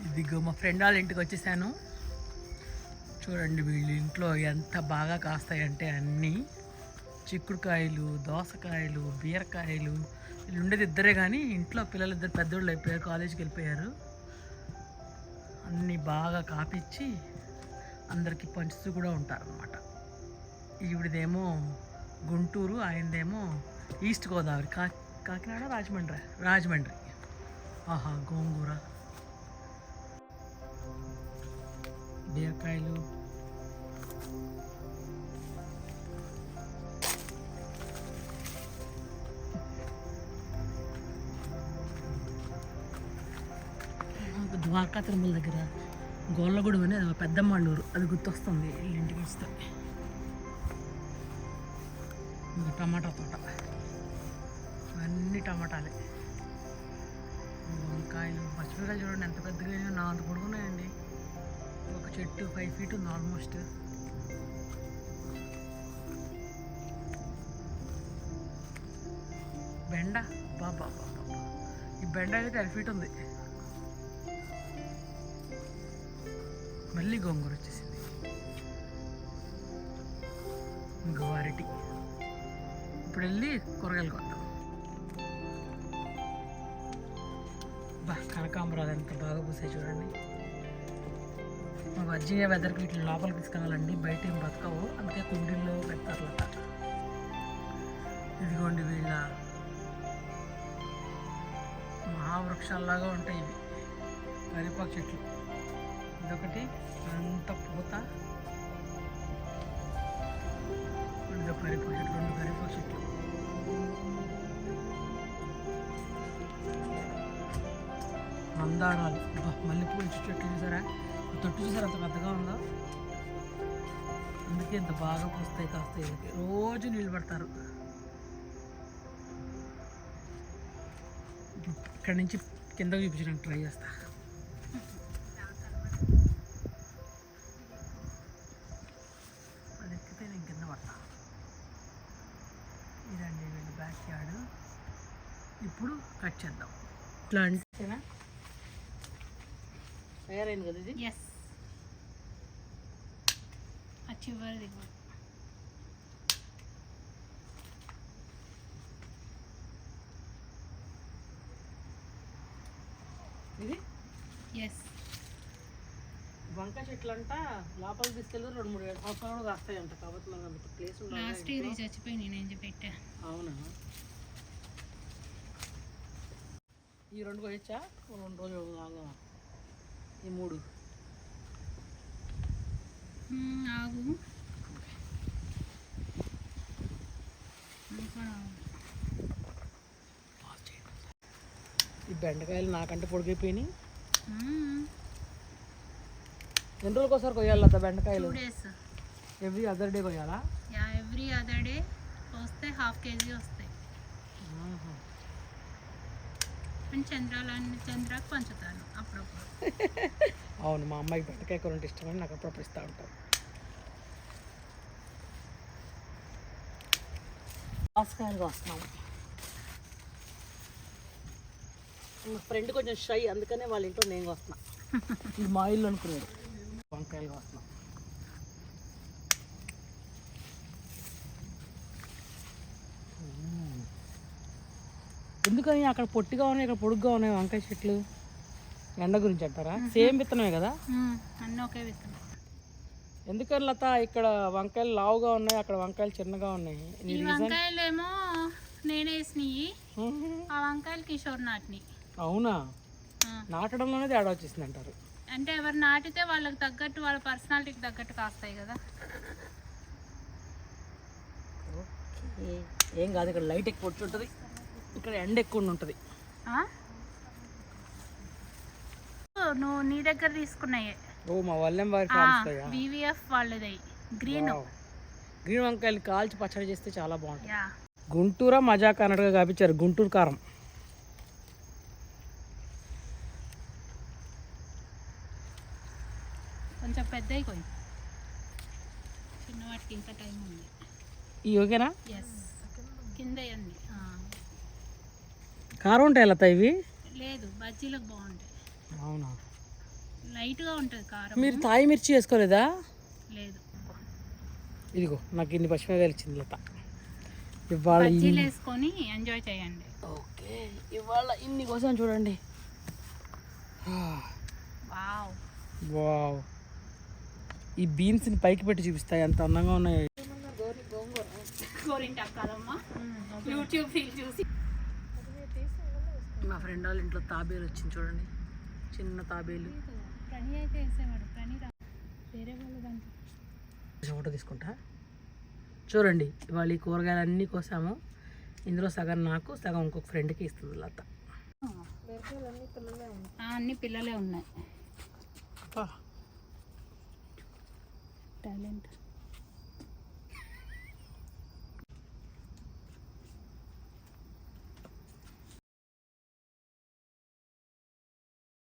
ఇదిగో మా ఫ్రెండ్ వాళ్ళ ఇంటికి వచ్చేసాను. చూడండి వీళ్ళ ఇంట్లో ఎంత బాగా కాస్తాయంటే అన్నీ చిక్కుడుకాయలు, దోసకాయలు, బీరకాయలు. వీళ్ళు ఉండేది ఇద్దరే, కానీ ఇంట్లో పిల్లలు ఇద్దరు పెద్దోళ్ళు అయిపోయారు, కాలేజీకి వెళ్ళిపోయారు. అన్నీ బాగా కాపిచ్చి అందరికీ పంచుతూ కూడా ఉంటారన్నమాట. ఈవిడదేమో గుంటూరు, ఆయనదేమో ఈస్ట్ గోదావరి, కాకినాడ, రాజమండ్రి. ఆహా, గోంగూర, బీరకాయలు, ద్వారకా తిరుమల దగ్గర గోళ్ళగూడెం అని అది పెద్దమ్మాళ్ళూరు, అది గుర్తొస్తుంది ఇంటికి వస్తే. ఇంకా టమాటా తోట, అన్నీ టమాటాలే. వంకాయలు, పచ్చిమిరకాయలు చూడండి ఎంత పెద్దగా, నా అంత పొడుగున్నాయండి. ఒక చెట్టు 5 feet ఉంది ఆల్మోస్ట్. బెండ, బాబా ఈ బెండ అయితే 10 feet ఉంది. మళ్ళీ గోంగూర వచ్చేసింది. ఇంకో అరటి. ఇప్పుడు వెళ్ళి కూరగాయలు కొద్దాం. కనకాంబరాలు ఎంత బాగా పూసాయి చూడండి. మా వర్జీనియా వెదర్కి వీటిని లోపలికి తీసుకెళ్ళాలండి, బయట ఏం బతకవు, అందుకే కుండీల్లో పెడతారన్నమాట. ఇదిగోండి వీళ్ళ మహావృక్షాల్లాగా ఉంటాయి ఇవి కరివేపాకు చెట్లు. ఇదొకటి, అంత పూత. ఇదో కరివేపాకు చెట్లు, 2 కరివేపాకు చెట్లు. మందారాలు, మల్లెపూల చెట్లు చూసారా, తొట్టు చూసారా అంత పెద్దగా ఉందో. అందుకే ఇంత బాగా పూస్తాయి కాస్తాయి. రోజు నీళ్ళు పడతారు. ఇక్కడి నుంచి కింద చూపించడానికి ట్రై చేస్తా. అది ఎక్కితే నేను కింద పడతా. ఇదండి వీళ్ళ బ్యాక్ యార్డ్. ఇప్పుడు కట్ చేద్దాం. ఇట్లా అంటేనా తయారైంది కదా ఇది. ఎస్, చివరిది ఇది. ఎస్, వంకాయ చెట్లు అంట లోపలికి తీసుకెళ్ళి 2-3 సంవత్సరాలు కూడా కాస్తాయంట. కాబట్టి మనకు అంత ప్లేస్ ఉండాలి. లాస్ట్ ఇయర్ చచ్చిపోయింది, నేను పెట్టా. అవునా, ఈ 2 కొయ్యచ్చా? 2 రోజులు ఆగా, ఈ 3 ఆగు. ఈ బెండకాయలు నాకంటే పొడిగిపోయినాయి. ఎన్ని రోజులకు ఒకసారి కొయ్యాలి అదా బెండకాయలు? 2 days. ఎవ్రీ అదర్ డే కొయ్యాలా? ఎవ్రీ అదర్ డే వస్తే 1/2 kg వస్తాయి. అండ్ చంద్రాకు పంచుతాను అప్పుడప్పుడు. అవును, మా అమ్మాయికి బెండకాయ కూర అంటే ఇష్టమని నాకు అప్పుడప్పుడు ఇస్తూ ఉంటాను. దోసకాయలు వస్తున్నాము. మా ఫ్రెండ్ కొంచెం షై, అందుకనే వాళ్ళ ఇంట్లో నేను వస్తున్నా. ఇది మా ఇల్లు అనుకున్నాడు. వంకాయలు వస్తున్నాం. ఎందుకని అక్కడ పొట్టిగా ఉన్నాయి, ఇక్కడ పొడుగ్గా ఉన్నాయి వంకాయ చెట్లు? ఎండ గురించి అంటారా? సేమ్ విత్తనమే కదా? అన్నీ ఒకే విత్తనం. ఎందుకని లత ఇక్కడ వంకాయలు లావుగా ఉన్నాయి, అక్కడ వంకాయలు చిన్నగా ఉన్నాయి? ఈ వంకాయలు ఏమో నేనే వేసినాయి, ఆ వంకాయలు కిషోర్ నాటిని. అవునా, నాటడంలోనే తేడా వచ్చేసింది అంటారు. అంటే ఎవరు నాటితే వాళ్ళకి తగ్గట్టు, వాళ్ళ పర్సనాలిటీకి తగ్గట్టు కాస్తాయి కదా. ఏం కాదు, ఇక్కడ లైట్ ఎక్కువ వచ్చి ఉంటుంది, ఇక్కడ ఎండ ఎక్కువ ఉంటుంది. నువ్వు నీ దగ్గర తీసుకున్నాయే. ఓ, మా వల్లెం వారి వివిఎఫ్ వాళ్ళది గ్రీన్ వంకాయలు కాల్చి పచ్చడి చేస్తే చాలా బాగుంటుంది. గుంటూరు మజాక్ అన్నట్టుగా కాపించారు, గుంటూరు కారం. కొంచెం పెద్దవి పోయి, చిన్నవాటికి ఇంకా టైం ఉంది. ఈ ఓకేనా? ఎస్, కింద వేయండి. కారం ఉంటాయి లత ఇవి? లేదు, బజ్జీలకు బాగుంటాయి. అవునా, లైట్గా ఉంటుంది కారం. మీరు తాయి మిర్చి వేసుకోలేదా? లేదు, ఇదిగో నాకు ఇన్ని పచ్చిమిరకాయలు ఇచ్చింది లత. ఇవాళ బజ్జీలు వేసుకొని ఎంజాయ్ చేయండి. ఓకే, ఇవాళ ఇన్ని కోసం చూడండి. వావ్, వావ్, ఈ బీన్స్ని పైకి పెట్టి చూపిస్తాయి ఎంత అందంగా ఉన్నాయి. గోరింటాకు కాదమ్మా, యూట్యూబ్ ఫీల్ చూసి. మా ఫ్రెండ్ వాళ్ళ ఇంట్లో తాబేలు వచ్చింది చూడండి, చిన్న తాబేలు. ప్రణి అయితే వేసేవాడు, ప్రణి వేరే వాళ్ళు దాంట్లో ఫోటో తీసుకుంటా. చూడండి, ఇవాళ ఈ కూరగాయలు అన్నీ కోసాము. ఇందులో సగం నాకు, సగం ఇంకొక ఫ్రెండ్కి ఇస్తుంది లత. అన్ని పిల్లలే ఉన్నాయి. టాలెంట్.